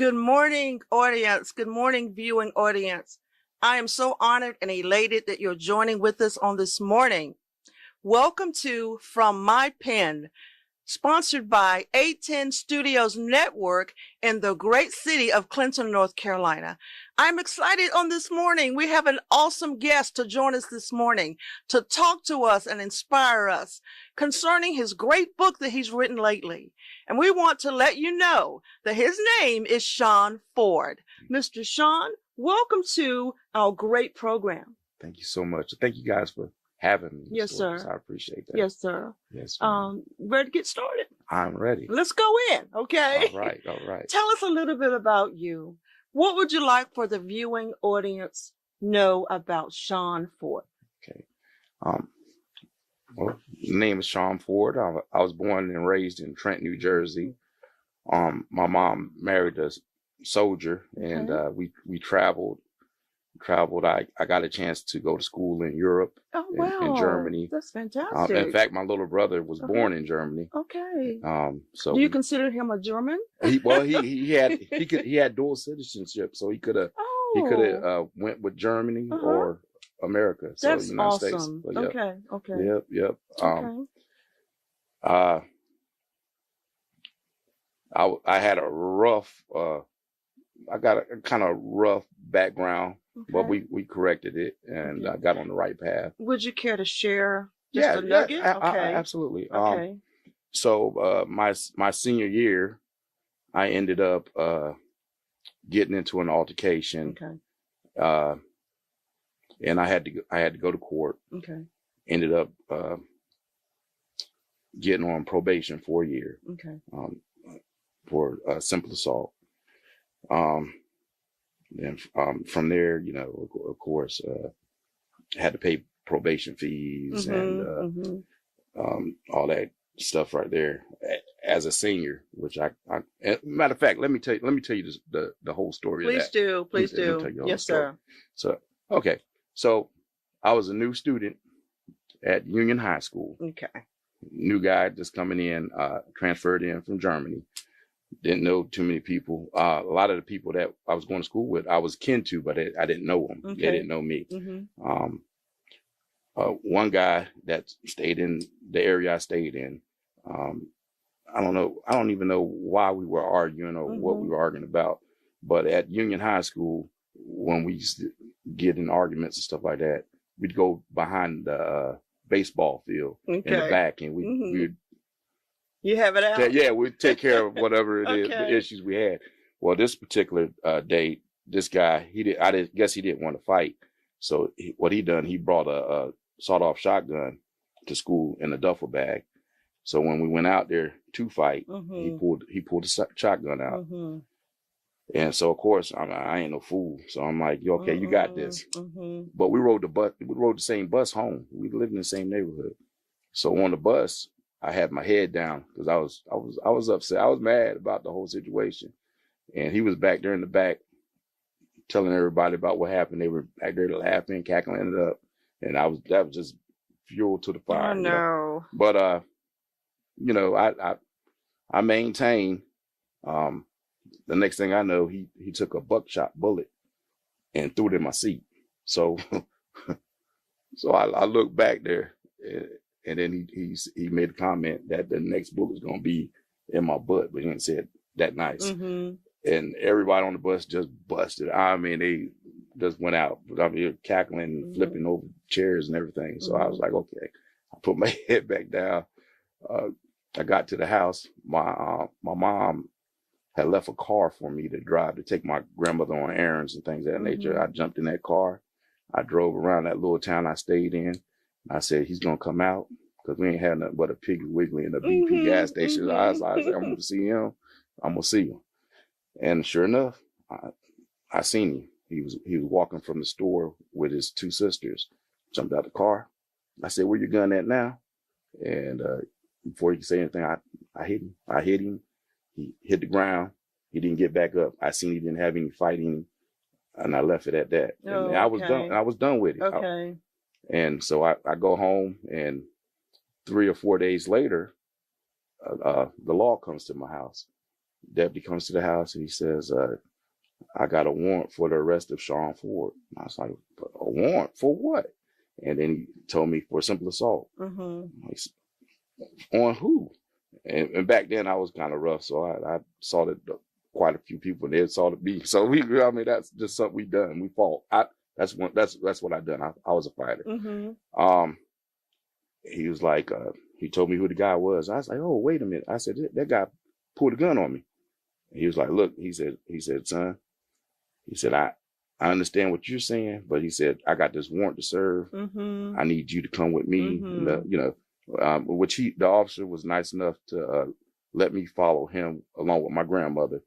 Good morning, audience. Good morning, viewing audience. I am so honored and elated that you're joining with us on this morning. Welcome to From My Pen, sponsored by 810 Studios Network in the great city of Clinton, North Carolina. I'm excited on this morning. We have an awesome guest to join us this morning to talk to us and inspire us concerning his great book that he's written lately. And we want to let you know that his name is Shawn Ford. Mr. Shawn, welcome to our great program. Thank you so much. Thank you guys for having me. Yes, Dorcas. sir. I appreciate that. Yes, sir. Yes. Ready to get started? I'm ready. Let's go in, okay? All right. All right. Tell us a little bit about you. What would you like for the viewing audience know about Shawn Ford? Okay. Well, the name is Shawn Ford. I was born and raised in Trenton, New Jersey. My mom married a soldier, and we traveled. I got a chance to go to school in Europe, in Germany. That's fantastic. In fact, my little brother was born in Germany. Okay. So do you consider him a German? He had dual citizenship, so he could have went with Germany or America. So that's United awesome. States. But, Okay. Okay. Yep. Okay. I had a rough. I got a kind of rough background, but we corrected it, and I got on the right path. Would you care to share just a nugget? Okay. Absolutely. Okay. So my senior year, I ended up getting into an altercation. Okay. And I had to go to court. Okay. Ended up getting on probation for a year. Okay. For simple assault. Then from there, of course, had to pay probation fees and all that stuff right there as a senior. Which matter of fact, let me tell you the whole story. Please do. Yes, sir. So okay, so I was a new student at Union High School. Okay. New guy just coming in, transferred in from Germany. Didn't know too many people. A lot of the people that I was going to school with, I was kin to, but I didn't know them. Okay. They didn't know me. One guy that stayed in the area I stayed in, I don't even know why we were arguing or what we were arguing about. But at Union High School, when we used to get in arguments and stuff like that, we'd go behind the baseball field in the back, and we'd you have it out? Yeah, we'd take care of whatever it is, the issues we had. Well, this particular day, this guy, I guess he didn't want to fight. So what he done, he brought a sawed-off shotgun to school in a duffel bag. So when we went out there to fight, he pulled the shotgun out. And so, of course, I ain't no fool. So I'm like, okay, you got this. But we rode the same bus home. We lived in the same neighborhood. So on the bus, I had my head down because I was upset. I was mad about the whole situation. And he was back there in the back telling everybody about what happened. They were back there laughing, cackling it up. And that was just fuel to the fire. Oh, no. But I maintained. The next thing I know, he took a buckshot bullet and threw it in my seat. So I looked back there, and then he made a comment that the next bullet's gonna be in my butt, but he didn't say it that nice. And everybody on the bus just busted. I mean, they just went out. I mean, cackling, flipping over chairs and everything. So I was like, okay. I put my head back down. I got to the house. My mom had left a car for me to drive to take my grandmother on errands and things of that nature. I jumped in that car. I drove around that little town I stayed in. I said, he's going to come out because we ain't had nothing but a Piggly Wiggly and a BP gas station. I said, I'm going to see him. I'm going to see him. And sure enough, I seen him. He was walking from the store with his two sisters. Jumped out the car. I said, where your gun at now? And before he could say anything, I hit him. I hit him. He hit the ground. He didn't get back up. I seen he didn't have any fighting, and I left it at that. Oh, and I was done. I was done with it. Okay. And so I go home, and 3 or 4 days later, the law comes to my house, Deputy comes to the house and he says, I got a warrant for the arrest of Shawn Ford. And I was like, a warrant for what? And then he told me for simple assault. On who? And back then I was kind of rough, so I assaulted quite a few people, and they assaulted me. So I mean, that's just something we done. We fought. That's what I done. I was a fighter. He was like, he told me who the guy was. I was like, oh, wait a minute. I said, that guy pulled a gun on me. And he was like, look, he said, son, he said, I understand what you're saying, but he said, I got this warrant to serve. I need you to come with me. And, you know, which the officer was nice enough to let me follow him along with my grandmother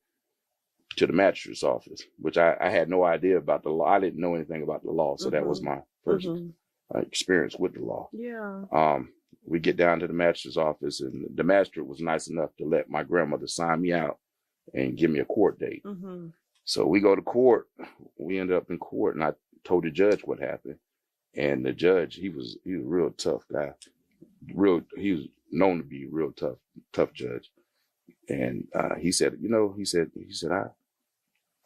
to the magistrate's office, which I had no idea about the law. I didn't know anything about the law. So that was my first experience with the law. Yeah. We get down to the magistrate's office, and the magistrate was nice enough to let my grandmother sign me out and give me a court date. So we go to court. We ended up in court, and I told the judge what happened. And the judge, he was a real tough guy. He was known to be a real tough judge. And he said, you know, he said,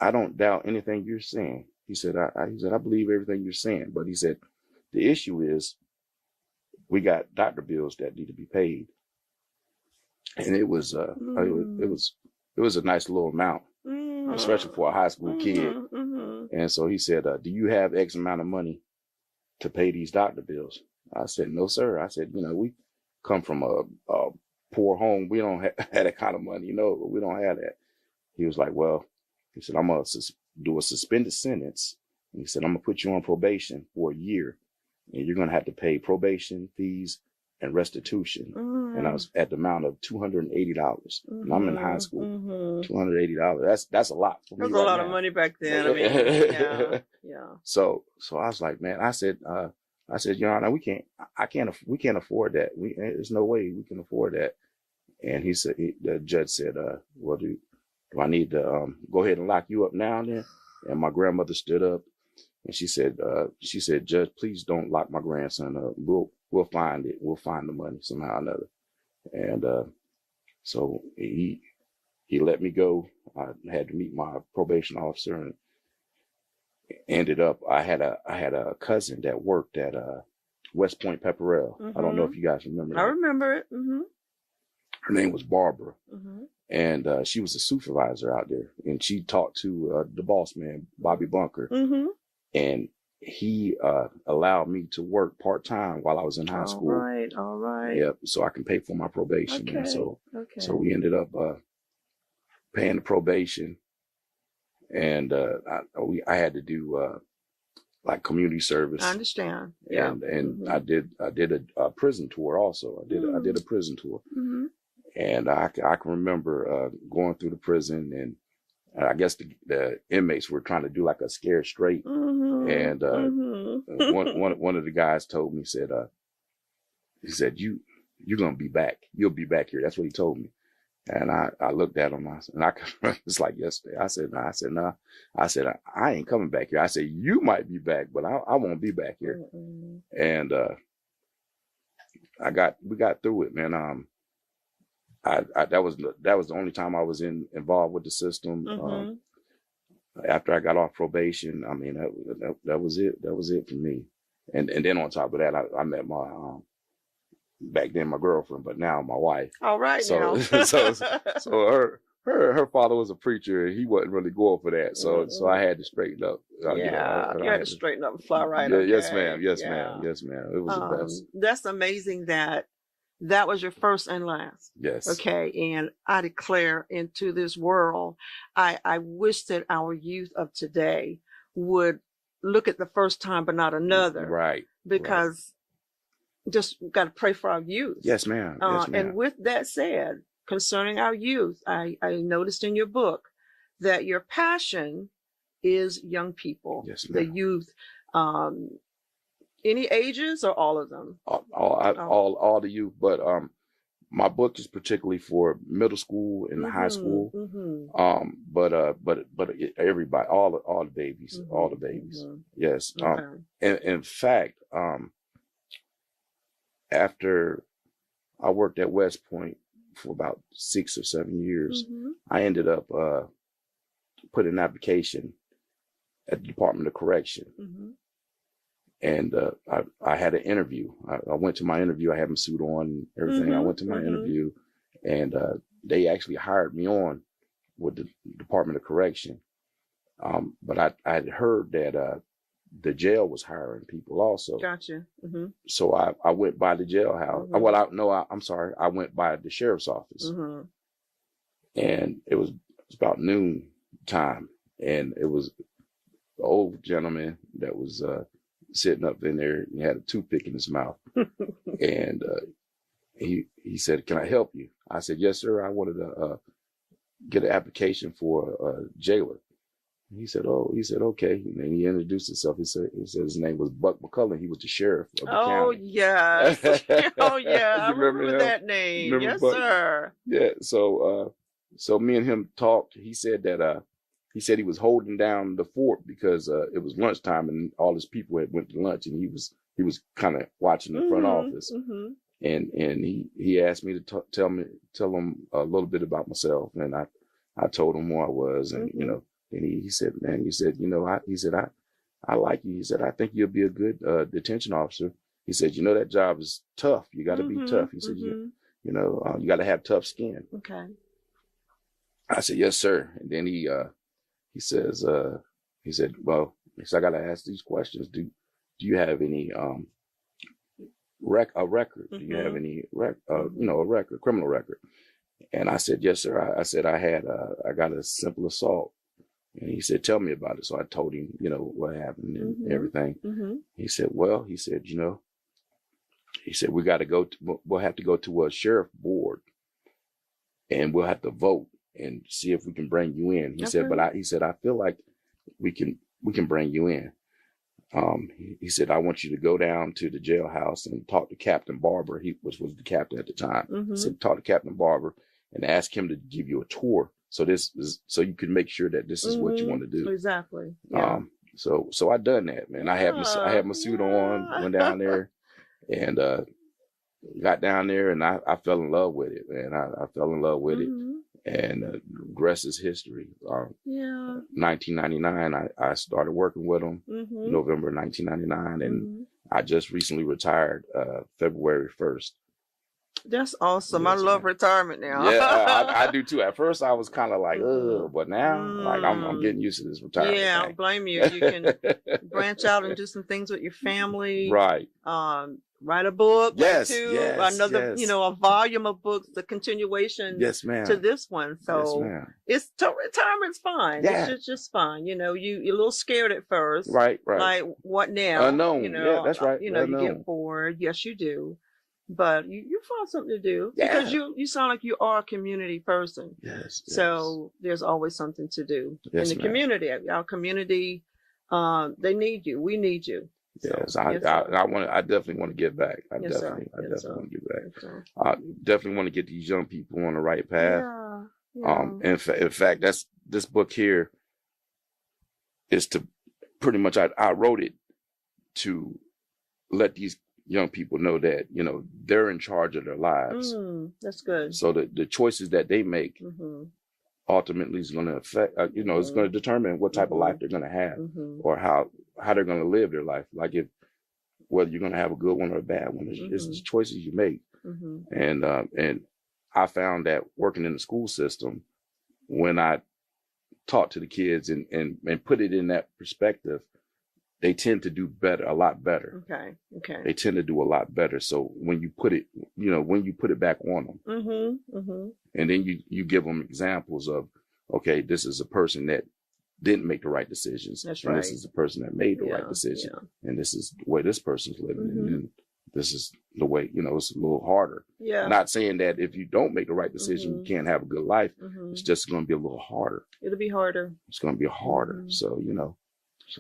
I don't doubt anything you're saying. He said, I believe everything you're saying. But he said, the issue is we got doctor bills that need to be paid. And it was a nice little amount, especially for a high school kid. And so he said, do you have X amount of money to pay these doctor bills? I said, no, sir. I said, you know, we come from a poor home. We don't have that kind of money, you know, we don't have that. He was like, well, he said, I'm going to do a suspended sentence. And he said, I'm going to put you on probation for a year, and you're going to have to pay probation fees and restitution. And I was at the amount of $280. And I'm in high school. $280. That's a lot for me. That's a lot of money back then. I mean, yeah. So I was like, man, I said, Your Honor, we can't afford that. There's no way we can afford that. And he said, the judge said, well, do I need to go ahead and lock you up now and then? And my grandmother stood up, and she said, Judge, please don't lock my grandson up. We'll find it. We'll find the money somehow or another. And so he let me go. I had to meet my probation officer, and ended up, I had a cousin that worked at West Point Pepperell. I don't know if you guys remember that. I remember it. Her name was Barbara. And she was a supervisor out there, and she talked to the boss man, Bobby Bunker. And he allowed me to work part-time while I was in high school. All right. Yep. So I can pay for my probation. Okay. And so we ended up paying the probation. And I had to do like community service. I understand. Yeah. And I did a prison tour also. I did a prison tour. And I can remember going through the prison, and I guess the inmates were trying to do like a scared straight. And one of the guys told me, he said, you're gonna be back. You'll be back here. That's what he told me. And I looked at him, and I could remember, it's like yesterday. I said, no. I said, I ain't coming back here. I said, you might be back, but I won't be back here. And we got through it, man. That was the only time I was involved with the system. After I got off probation, I mean, that was it. That was it for me. And then on top of that, I met my back then my girlfriend, but now my wife. All right. So her father was a preacher, and he wasn't really going for that. So I had to straighten up. You had to straighten up and fly right up. Yes, ma'am. Yes, ma'am. It was the best. That's amazing that was your first and last. Yes. Okay. And I declare into this world, I wish that our youth of today would look at the first time, but not another. Right. Because just got to pray for our youth. Yes, ma'am. And with that said, concerning our youth, I noticed in your book that your passion is young people. Yes, ma'am. The youth. Any ages or all of them? All the youth, but my book is particularly for middle school and high school. But everybody, all the babies, all the babies. Yes. Okay. In fact, after I worked at West Point, for about 6 or 7 years. I ended up putting an application at the Department of Correction. And I had an interview. I went to my interview. I had my suit on and everything. I went to my interview, and they actually hired me on with the Department of Correction. But I had heard that the jail was hiring people also. Gotcha. So I went by the jailhouse. Well, I'm sorry. I went by the sheriff's office. And it was about noon time. And it was the old gentleman that was sitting up in there. He had a toothpick in his mouth. And he said, "Can I help you?" I said, "Yes, sir. I wanted to get an application for a jailer." He said, "Okay." And then he introduced himself. He said his name was Buck McCullen. He was the sheriff of the county. Yeah. Oh, yeah. I remember that name. Remember yes, Buck? Sir. Yeah. So me and him talked. He said that he was holding down the fort because it was lunchtime and all his people had went to lunch, and he was kind of watching the front office. And he asked me to tell him a little bit about myself, and I told him who I was, and and he said, "Man," he said, I like you." He said, "I think you'll be a good detention officer." He said, "That job is tough. You got to be tough." He said, you got to have tough skin." Okay. I said, "Yes, sir." And then he says, "Well," he said, "I got to ask these questions. Do you have any a record? Do you have any a record, criminal record?" And I said, "Yes, sir." I said, I got a simple assault." And he said, "Tell me about it." So I told him, what happened and everything. He said, "Well," he said, we'll have to go to a sheriff board, and we'll have to vote and see if we can bring you in. He said, "But I feel like we can bring you in." He said, "I want you to go down to the jailhouse and talk to Captain Barber," which was the captain at the time. He said, "Talk to Captain Barber and ask him to give you a tour. So so you can make sure that this is what you want to do." Exactly. Yeah. So I done that, man. I had my suit on, went down there, and got down there, and I fell in love with it, man. I fell in love with it, and the rest is history. 1999, I started working with them, November 1999, and I just recently retired February 1st. That's awesome. Yes, I love man. retirement now. Yeah, I do too. At first, I was kind of like, ugh, but now, like, I'm getting used to this retirement. Yeah, I don't blame you. You can branch out and do some things with your family. Right. Write a book. Yes, another, yes. A volume of books, the continuation. Yes, ma'am. To this one. So yes, retirement's fine. Yeah. It's just fine. You're a little scared at first. Right. Like, what now? Unknown. Yeah, that's right. You get bored. Yes, you do. But you find something to do because you sound like you are a community person. Yes. So there's always something to do in the community. Our community, they need you. We need you. Yes, I definitely want to give back. I definitely want to give back. I definitely want to get these young people on the right path. Yeah. In fact, this book here is to pretty much I wrote it to let these young people know that they're in charge of their lives. That's good. So the choices that they make ultimately is going to affect. It's going to determine what type of life they're going to have, or how they're going to live their life. Like whether you're going to have a good one or a bad one. It's the choices you make. And I found that working in the school system, when I talk to the kids and put it in that perspective, they tend to do a lot better. Okay. They tend to do a lot better. So when you put it back on them, and then you give them examples of, okay, this is a person that didn't make the right decisions. That's and right. This is the person that made the right decision. And this is the way this person's living. And this is the way, it's a little harder. Yeah. Not saying that if you don't make the right decision, you can't have a good life. It's just going to be a little harder. It'll be harder. It's going to be harder. So,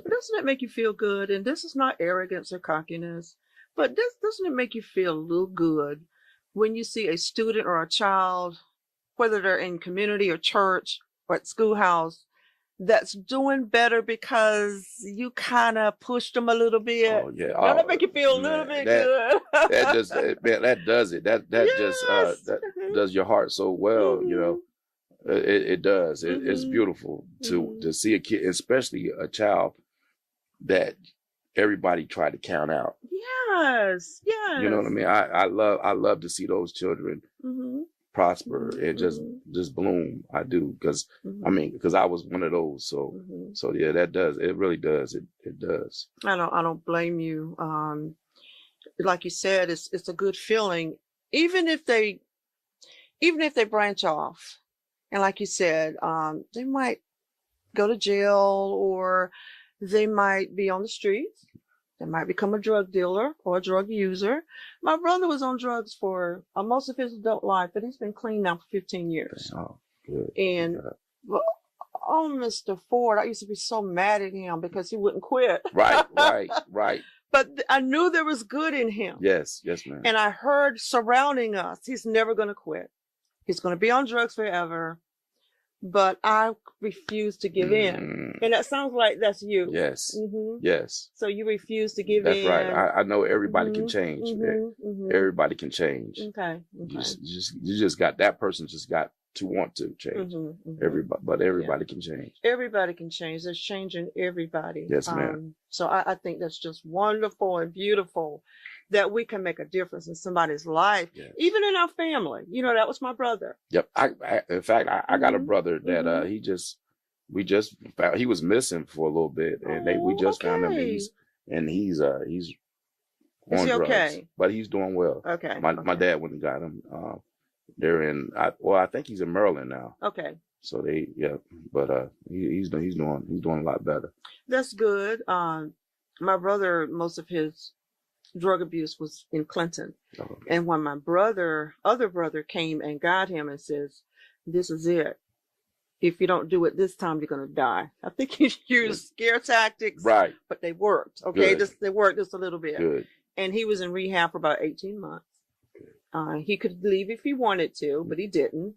But doesn't it make you feel good? And this is not arrogance or cockiness, but doesn't it make you feel a little good when you see a student or a child, whether they're in community or church or at schoolhouse, that's doing better because you kind of pushed them a little bit? Oh yeah. Don't that make you feel a little Man, bit good? that just man, that does it. That just Yes. that does your heart so well. You know, it does. It's beautiful to see a kid, especially a child that everybody tried to count out. Yes. Yes. You know what I mean? I love to see those children prosper and just bloom. I do, because I mean, because I was one of those. So yeah, that does. It really does. It does. I don't blame you. Like you said, it's a good feeling, even if they branch off. And like you said, they might go to jail, or they might be on the streets. They might become a drug dealer or a drug user. My brother was on drugs for most of his adult life, but he's been clean now for 15 years. Oh, good. And, well, oh, Mr. Ford, I used to be so mad at him because he wouldn't quit. Right. But I knew there was good in him. Yes, ma'am. And I heard surrounding us, he's never going to quit. He's going to be on drugs forever. But I refuse to give in. And that sounds like that's you. Yes. Yes. So you refuse to give in. That's right. I know everybody can change. Everybody can change. Okay. You just got, that person just got to want to change. Everybody can change. Everybody can change. There's change in everybody. Yes, ma'am. So I think that's just wonderful and beautiful that we can make a difference in somebody's life, even in our family. You know, that was my brother. Yep. In fact, I got a brother that we just found, he was missing for a little bit, and we just found him. He's on drugs, okay? But he's doing well. Okay. My dad went and got him. They're in. I think he's in Maryland now. Okay. So but he's doing a lot better. That's good. My brother, most of his drug abuse was in Clinton. And when my other brother came and got him and says, "This is it. If you don't do it this time, you're going to die." I think he used scare tactics, right? But they worked. Okay. Good. They worked just a little bit. Good. And he was in rehab for about 18 months. He could leave if he wanted to, but he didn't.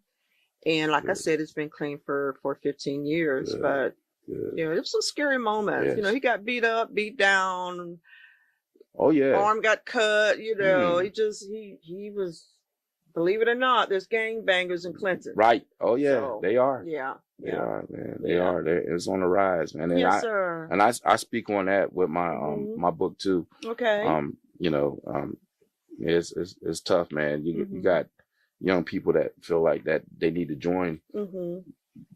And like I said, it's been clean for 15 years. But you know, it was some scary moments. Yes. You know, he got beat up, beat down. Oh yeah. Arm got cut. You know, he was. Believe it or not, there's gangbangers in Clinton. Right. Oh yeah, so, they are. Yeah. They are, man. They are. It's on the rise, man. And yes, sir. And I speak on that with my my book too. Okay. You know, it's tough, man. You got young people that feel like that they need to join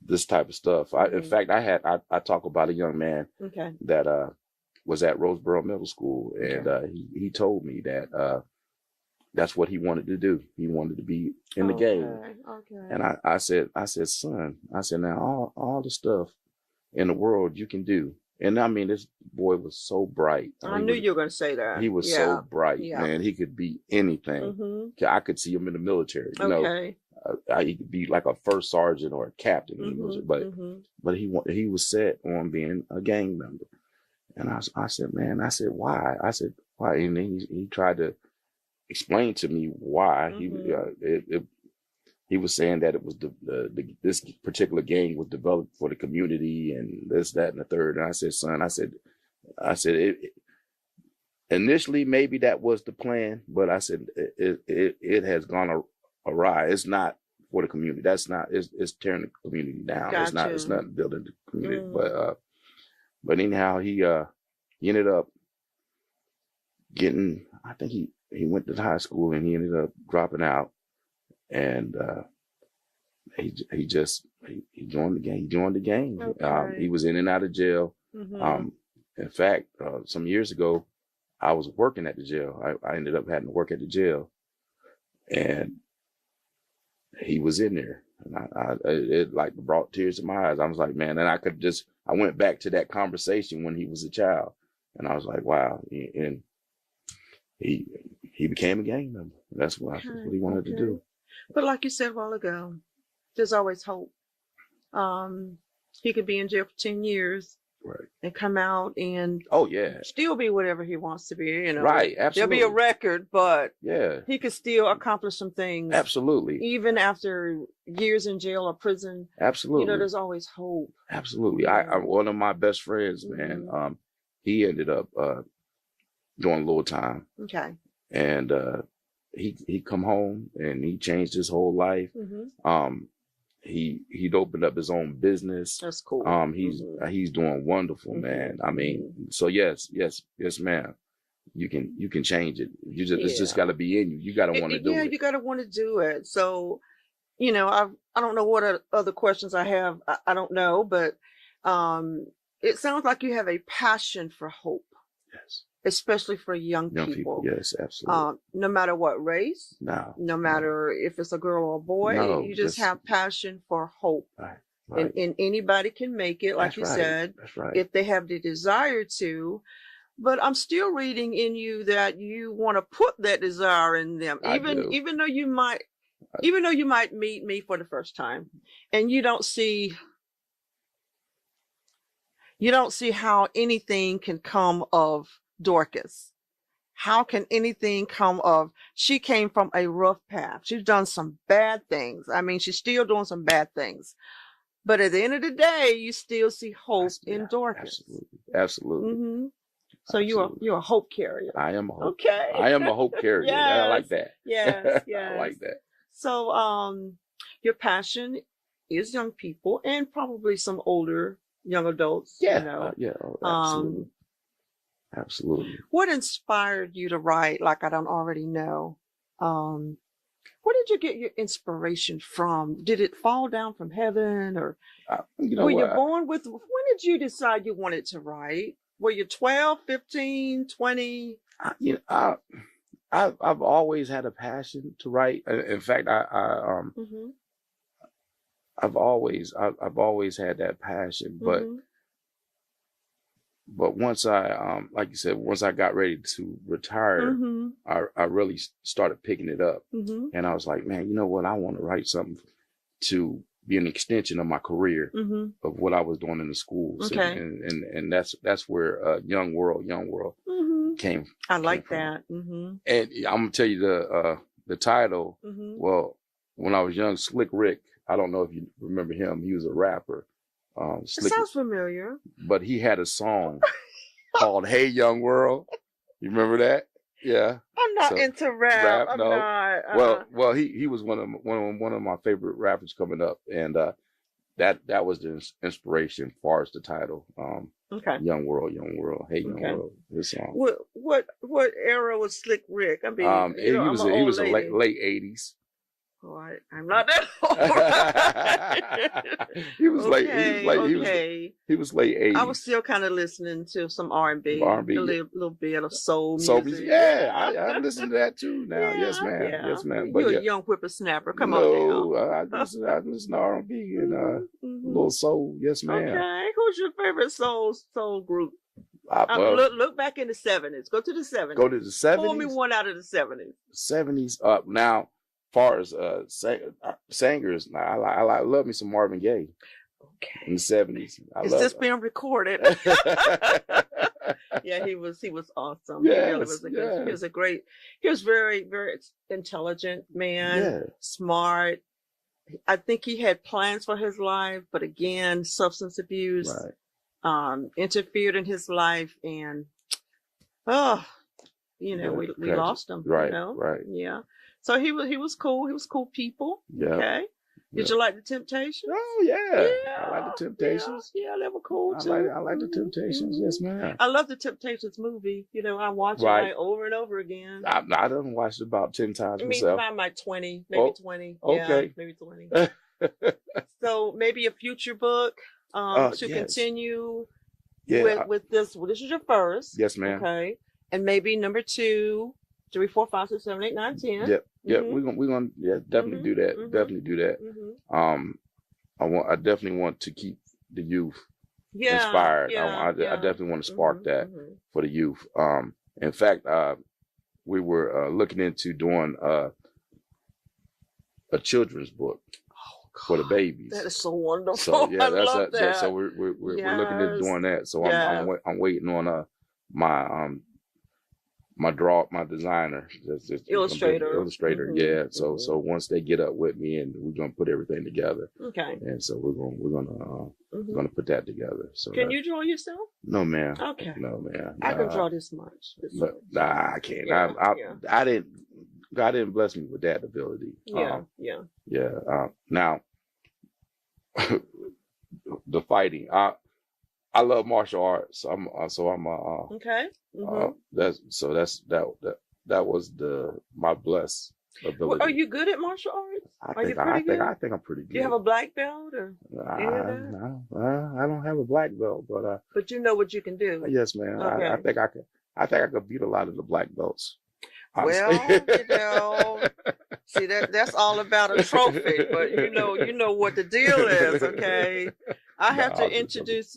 this type of stuff. In fact, I talk about a young man that was at Roseboro Middle School, and he told me that that's what he wanted to do. He wanted to be in the game. Okay. And I said, son, now all the stuff in the world you can do. And I mean, this boy was so bright. I knew you were going to say that. He was so bright, man. He could be anything. I could see him in the military. You know, he could be like a first sergeant or a captain. But he was set on being a gang member. And I said, man, why? Why? And then he tried to explain to me why. He was saying that it was this particular gang was developed for the community and this, that, and the third. And I said, son, I said, initially maybe that was the plan, but I said it has gone awry. It's not for the community. That's not. It's tearing the community down. Gotcha. It's not building the community. But anyhow, he ended up getting. I think he went to high school and he ended up dropping out. And he joined the gang. He joined the gang. Okay. He was in and out of jail. In fact, some years ago, I was working at the jail. I ended up having to work at the jail, and he was in there. And it like brought tears to my eyes. I was like, man, and I went back to that conversation when he was a child, and I was like, wow. And he became a gang member. That's what he wanted to do. But like you said a while ago, there's always hope. He could be in jail for 10 years. and come out and still be whatever he wants to be, you know. Right, absolutely. There'll be a record, but he could still accomplish some things. Absolutely. Even after years in jail or prison. Absolutely. You know, there's always hope. Absolutely. I one of my best friends, man, he ended up doing a little time. Okay. And he come home and he changed his whole life. He'd opened up his own business. That's cool. He's doing wonderful, man. I mean, so yes, ma'am. You can change it. It's just got to be in you. You got to want to do it. Yeah, you got to want to do it. So, you know, I don't know what other questions I have. I don't know, but it sounds like you have a passion for hope. Yes. Especially for young people. Yes, absolutely. No matter what race, no matter if it's a girl or a boy, you just have passion for hope. Right. And anybody can make it, like you said, if they have the desire to. But I'm still reading in you that you want to put that desire in them, even though you might meet me for the first time, and you don't see how anything can come of Dorcas. How can anything come of, she came from a rough path. She's done some bad things. I mean, she's still doing some bad things. But at the end of the day, you still see hope in Dorcas. Absolutely. So you're a hope carrier. I am a hope. Okay. I am a hope carrier. Yes. I like that. Yes. I like that. So your passion is young people and probably some older young adults. Yeah. You know? Absolutely. Absolutely. What inspired you to write? Like I don't already know. Where did you get your inspiration from? Did it fall down from heaven, or were you born with? When did you decide you wanted to write? Were you 12, 15, 20? I've always had a passion to write. In fact, I've always had that passion, but once I, like you said, once I got ready to retire, I really started picking it up. And I was like, man, you know what? I want to write something to be an extension of my career of what I was doing in the schools. Okay. And that's where Young World came. I like that. And I'm going to tell you the title. Well, when I was young, Slick Rick, I don't know if you remember him. He was a rapper. It sounds familiar. But he had a song called "Hey Young World." You remember that? Yeah. I'm not into rap. I'm not. Well, he was one of my favorite rappers coming up, and that was the inspiration as far as the title. Okay. Young World, Hey Young World. This song. What era was Slick Rick? I mean, he was a late 80s. Oh, I'm not that old. He was late 80s. I was still kind of listening to some R&B, a little bit of soul music. I listen to that too now. Yes, ma'am. Yeah. Yes, ma'am. You're a young whippersnapper. Come on now. I listen to R&B and a little soul. Yes, ma'am. Okay. Who's your favorite soul group? Look back in the 70s. Go to the 70s. Go to the 70s. Pull me one out of the 70s. 70s. Now, far as singers, I love me some Marvin Gaye. Okay. In the 70s. Is this being recorded? Yeah, he was awesome. Yes, he was very, very intelligent man, smart. I think he had plans for his life, but again, substance abuse interfered in his life, and we lost him. Right, you know? right. Yeah. So he was cool. He was cool people. Yeah. Okay. Did you like the Temptations? Oh yeah. I like the Temptations. Yeah, they were cool too. I like the Temptations. Yes, ma'am. I love the Temptations movie. You know, I watch it like over and over again. I done watched it about 10 times myself. Maybe like 20, maybe 20. Okay. Yeah, maybe 20. So maybe a future book to continue with this. Well, this is your first. Yes, ma'am. Okay. And maybe number 2, 3, 4, 5, 6, 7, 8, 9, 10. Yep. We're gonna definitely do that. Definitely do that. I definitely want to keep the youth inspired. I definitely want to spark that for the youth. In fact, we were looking into doing a children's book. for the babies. That is so wonderful. So yeah, I love that. So we're looking at doing that. So I'm waiting on my designer, illustrator. Yeah. So once they get up with me, and we're gonna put everything together. Okay. And so we're gonna put that together. So can you draw yourself? No, man. Okay. No, man. I can draw this much. Nah, I can't. Yeah, I didn't. God didn't bless me with that ability. Yeah. Now, the fighting. I love martial arts. Okay. That was my blessed ability. Well, are you good at martial arts? I think I'm pretty good. Do you have a black belt or any of that? I don't have a black belt, but you know what you can do. Yes, ma'am. Okay. I think I could beat a lot of the black belts. Honestly. Well, see that's all about a trophy, but you know what the deal is, okay? I have to introduce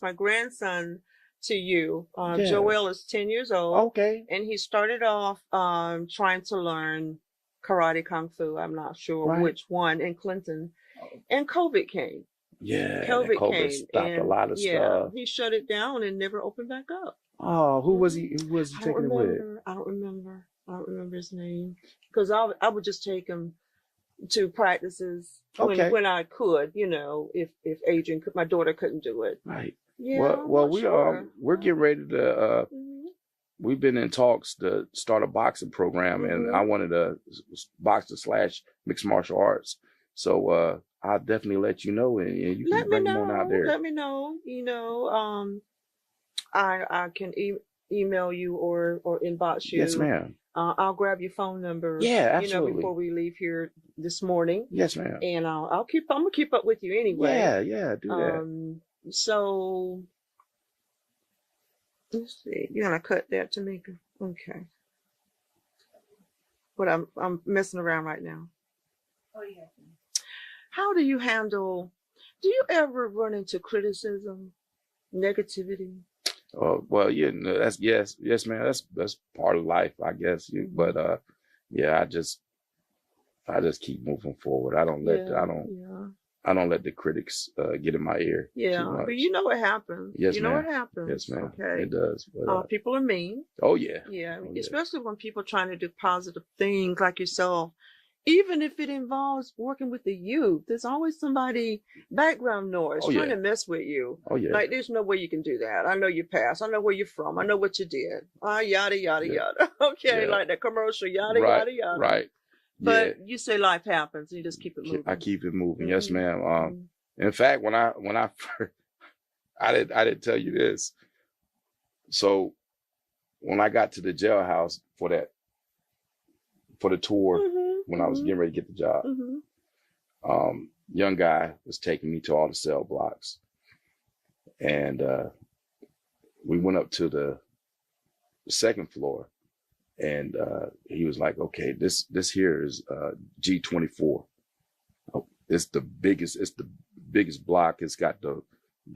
my grandson to you. Joel is 10 years old. Okay. And he started off trying to learn karate, kung fu. I'm not sure which one in Clinton. And COVID came. Yeah. COVID came. Stopped a lot of stuff. He shut it down and never opened back up. Oh, who was he taking it with? I don't remember his name. Because I would just take him to practices when I could, if Adrian could, my daughter couldn't do it. Right. Yeah. Well, we're getting ready to we've been in talks to start a boxing program, and I wanted to boxing / mixed martial arts. So I'll definitely let you know, and you can bring them on out there. Let me know. I can email you or inbox you. Yes, ma'am. I'll grab your phone number. Yeah, absolutely. Before we leave here this morning. Yes, ma'am. And I'm gonna keep up with you anyway. Yeah, do that. So let's see. You're gonna cut that, Tamika. Okay. But I'm messing around right now. Oh yeah. How do you ever run into criticism, negativity? Well, that's yes, man. That's part of life, I guess. But I just keep moving forward. I don't let the critics get in my ear. Yeah, but you know what happens. Yes, you know what happens. Yes, ma'am. Okay, it does. But, people are mean. Oh yeah. Yeah, especially when people are trying to do positive things like yourself. Even if it involves working with the youth, there's always somebody background noise trying to mess with you. Oh yeah. Like there's no way you can do that. I know your past. I know where you're from. I know what you did. Yada yada yada. Okay, like that commercial. Yada yada yada. Right. But you say life happens. And you just keep it moving. I keep it moving. Yes, ma'am. In fact, when I first, I didn't tell you this. So when I got to the jailhouse for the tour. When I was getting ready to get the job, young guy was taking me to all the cell blocks, and we went up to the second floor, and he was like, "Okay, this here is G24. It's the biggest block. It's got the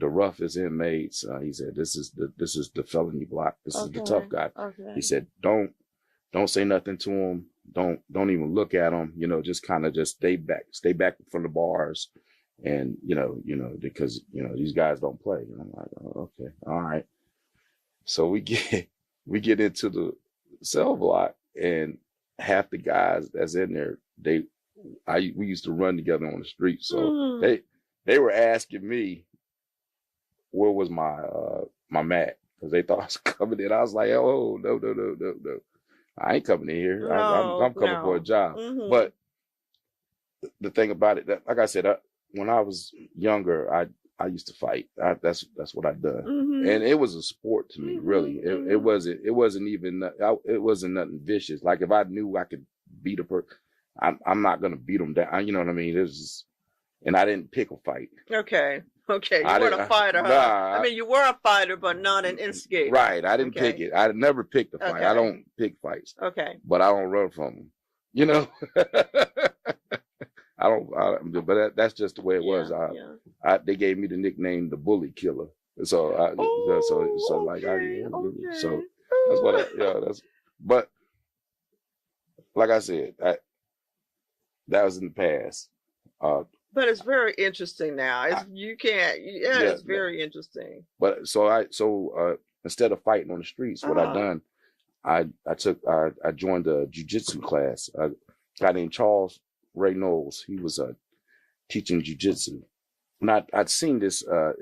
roughest inmates." He said, "This is the felony block. This is the tough guy." Okay. He said, "Don't say nothing to him. Don't even look at them. Just kind of stay back from the bars, and because these guys don't play." And I'm like, "Oh, okay, all right." So we get into the cell block, and half the guys that's in there, we used to run together on the street. So they were asking me where was my mat, because they thought I was coming in. I was like, "Oh, no. I ain't coming in here. I'm coming for a job." But the thing about it, like I said, when I was younger, I used to fight. That's what I done, and it was a sport to me. Really, it wasn't nothing vicious. Like if I knew I could beat a person, I'm not gonna beat them down. You know what I mean? And I didn't pick a fight. Okay. You weren't a fighter, huh? Nah, I mean, you were a fighter, but not an instigator. Right. I didn't pick it. I never picked a fight. Okay. I don't pick fights. Okay. But I don't run from them. But that's just the way it was. They gave me the nickname the Bully Killer. So that's what but like I said, that was in the past. But it's very interesting now. It's very interesting. But instead of fighting on the streets, what I done, I joined a jiu-jitsu class. A guy named Charles Ray Knowles. He was teaching jiu-jitsu. And I'd seen this. I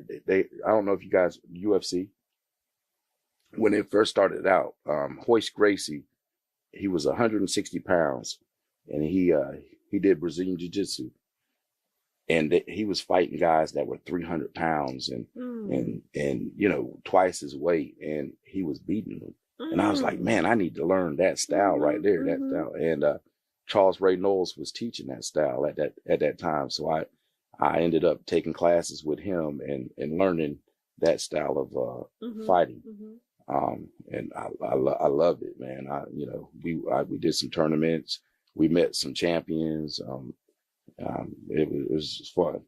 don't know if you guys UFC. When it first started out, Hoist Gracie, he was 160 pounds, and he did Brazilian jiu-jitsu. And he was fighting guys that were 300 pounds and twice his weight, and he was beating them. And I was like, man, I need to learn that style right there, that style. And Charles Ray Knowles was teaching that style at that time. So I ended up taking classes with him and learning that style of fighting. And I loved it, man. We did some tournaments. We met some champions. It was fun.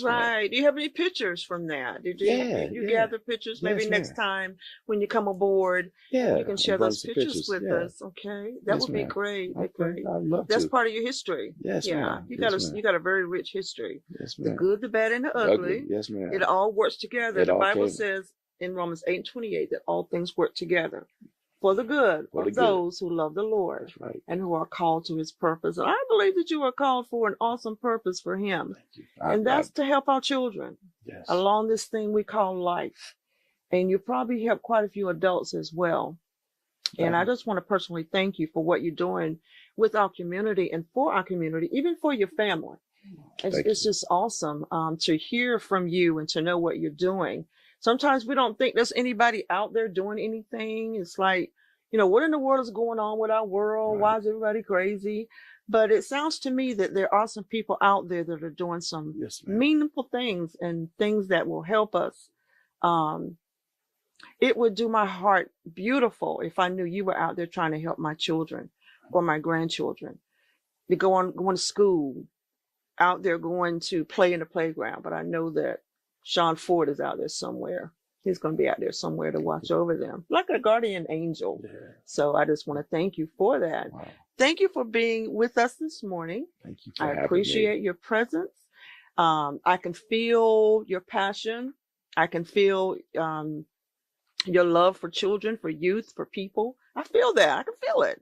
Right. Do you have any pictures from that? Did you gather pictures? Maybe next time when you come aboard, you can share those pictures with us. Okay, that would be great. Okay. I'd love That's to. part of your history. Yes, ma'am. You got a very rich history. Yes, The ma'am. good, the bad, and the ugly. Yes, ma'am. It all works together. It The all Bible came. says in Romans 8:28 that all things work together for the good of those who love the Lord. That's right. And who are called to his purpose. And I believe that you are called for an awesome purpose for him. Thank you. And that's to help our children along this thing we call life. And you probably help quite a few adults as well. And I just want to personally thank you for what you're doing with our community and for our community, even for your family. It's just awesome to hear from you and to know what you're doing. Sometimes we don't think there's anybody out there doing anything. It's like, what in the world is going on with our world? Right. Why is everybody crazy? But it sounds to me that there are some people out there that are doing some meaningful things and things that will help us. It would do my heart beautiful if I knew you were out there trying to help my children or my grandchildren. They going to school, out there going to play in the playground. But I know that Shawn Ford is out there somewhere. He's going to be out there somewhere to watch over them, like a guardian angel. Yeah. So I just want to thank you for that. Wow. Thank you for being with us this morning. Thank you for having me. I appreciate your presence. I can feel your passion. I can feel your love for children, for youth, for people. I feel that. I can feel it.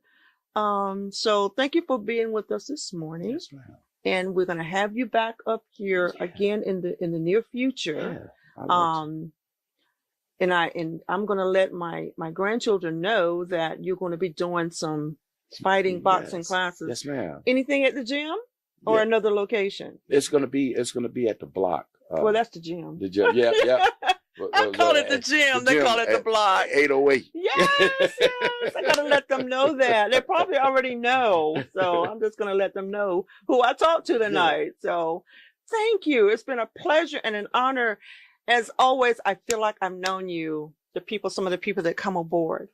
So thank you for being with us this morning. Yes, ma'am. And we're going to have you back up here again in the near future. Yeah, and I'm going to let my grandchildren know that you're going to be doing some fighting boxing classes. Yes, ma'am. Anything at the gym or another location? It's going to be at the block. Well, that's the gym. The gym. Yeah. I call it the gym. They call it the block. 808. Yes. I got to let them know that. They probably already know. So I'm just going to let them know who I talked to tonight. Yeah. So thank you. It's been a pleasure and an honor. As always, I feel like I've known you, some of the people that come aboard.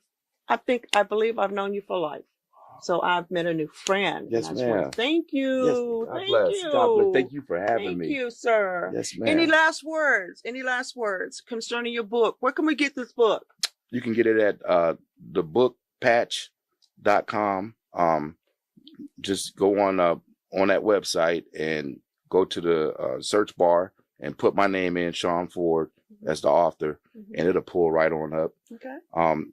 I believe I've known you for life. So I've met a new friend. Yes, ma'am. Thank you. Yes, God bless. God bless. Thank you for having me. Thank you, sir. Yes, ma'am. Any last words concerning your book? Where can we get this book? You can get it at thebookpatch.com. Just go on that website and go to the search bar and put my name in, Shawn Ford, as the author, and it'll pull right on up. Okay. On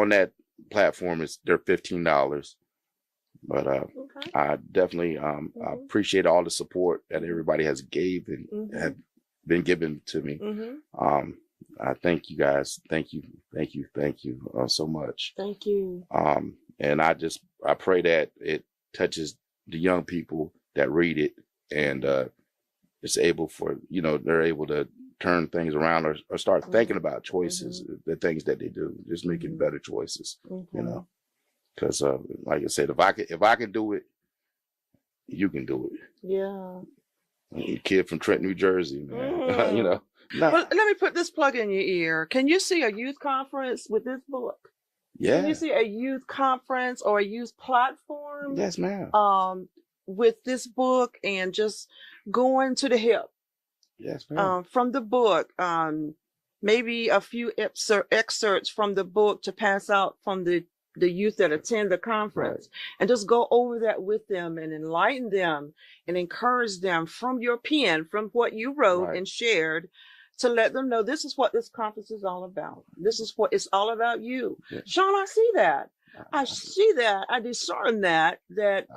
that platform, they're $15. But I definitely I appreciate all the support that everybody has gave and have been given to me. I thank you guys. Thank you so much. Thank you. And I pray that it touches the young people that read it, and it's able they're able to turn things around or start thinking about choices, the things that they do, just making better choices, because like I said, if I can do it, you can do it. Yeah. A kid from Trenton, New Jersey, man. Well, let me put this plug in your ear. Can you see a youth conference with this book? Yeah. Can you see a youth conference or a youth platform? Yes, ma'am. With this book and just going to the hip. Yes, ma'am. From the book, maybe a few excerpts from the book to pass out from the the youth that attend the conference, and just go over that with them and enlighten them and encourage them from your pen, from what you wrote and shared, to let them know this is what this conference is all about. This is what it's all about you. Yeah. Shawn, I see that. I see that. I discern that that's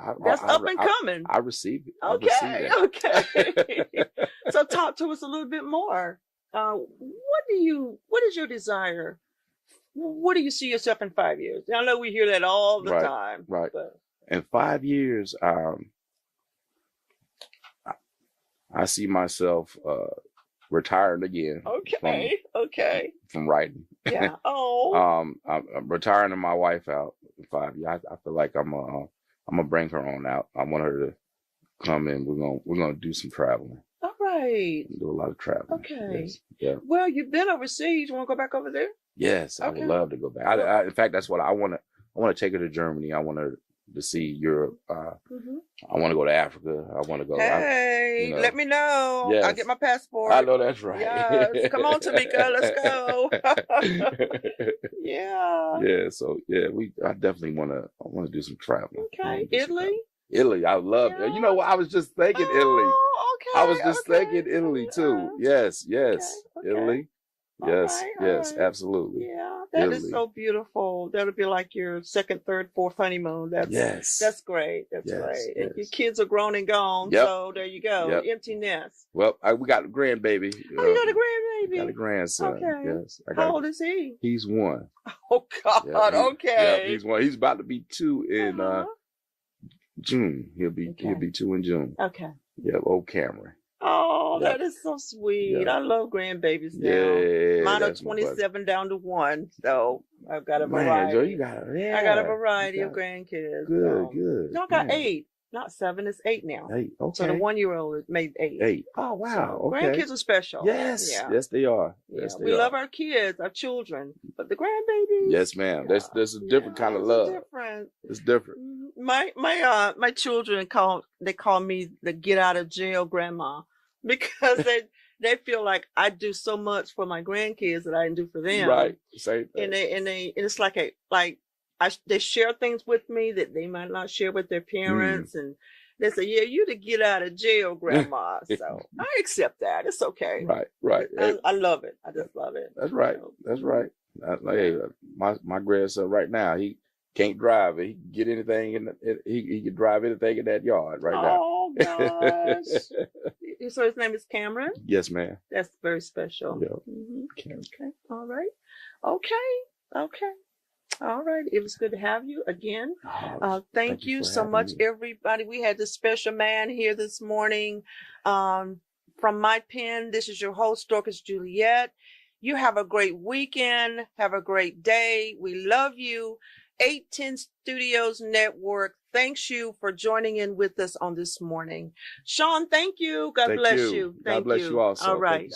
up and coming. I receive it. Okay. Okay. So talk to us a little bit more. What is your desire? What do you see yourself in 5 years? I know we hear that all the time. Right. But in 5 years, I see myself retiring again. Okay. From writing. Yeah. I'm retiring my wife out in 5 years. I feel like I'm gonna bring her on out. I want her to come in. We're gonna do some traveling. All right. Do a lot of traveling. Okay. Yes. Yeah. Well, you've been overseas. You want to go back over there? Yes, I would love to go back. In fact, that's what I want to. I want to take her to Germany. I want her to see Europe. I want to go to Africa. I want to go. Hey, let me know. Yes. I'll get my passport. I know that's right. Yes. Come on, Tamika. Let's go. Yeah. Yeah. So yeah, I definitely want to. I want to do some traveling. Okay. Italy. Italy, I love it. You know what? I was just thinking Italy. Okay. I was just thinking Italy too. Yes. Okay. Italy. Yes, absolutely. Yeah, that is so beautiful. That'll be like your second, third, fourth honeymoon. That's great. That's great. And your kids are grown and gone, so there you go. Empty nest. Well, we got a grandbaby. Oh, you got a grandbaby? Got a grandson. Okay. Yes. How old is he? He's 1. Oh God. Okay. He's 1. He's about to be 2 in June. He'll be 2 in June. Okay. Yeah, old Cameron. Oh, that is so sweet. I love grandbabiys now. Yeah, mine are 27 down to 1, so I've got a variety. Man, Joe, I got a variety of grandkids. Good. No, I got 8. Not 7, it's 8 now. 8, okay. So the 1-year-old made 8. 8. Oh, wow. So grandkids are special. Yes. Yes, they are. Yes, we love our kids, our children, but the grandbabies. Yes, ma'am. There's a different kind of love. It's different. My children call me the get out of jail grandma, because they feel like I do so much for my grandkids that I didn't do for them. Right. Same thing. And it's they share things with me that they might not share with their parents, and they say, "Yeah, you the get out of jail grandma." So I accept that. It's okay. Right. I love it. I just love it. That's right. That's right. Hey, my grandson right now, he can't drive. He can get anything he can drive anything in that yard right now. Oh gosh. So his name is Cameron? Yes, ma'am. That's very special. Yeah. Okay. All right. Okay. All right. It was good to have you again. Thank you so much, everybody. We had this special man here this morning. From my pen, this is your host, Dorcas Juliette. You have a great weekend. Have a great day. We love you. 810 Studios Network thanks you for joining in with us on this morning. Shawn, thank you. God bless you. God bless you also. All right.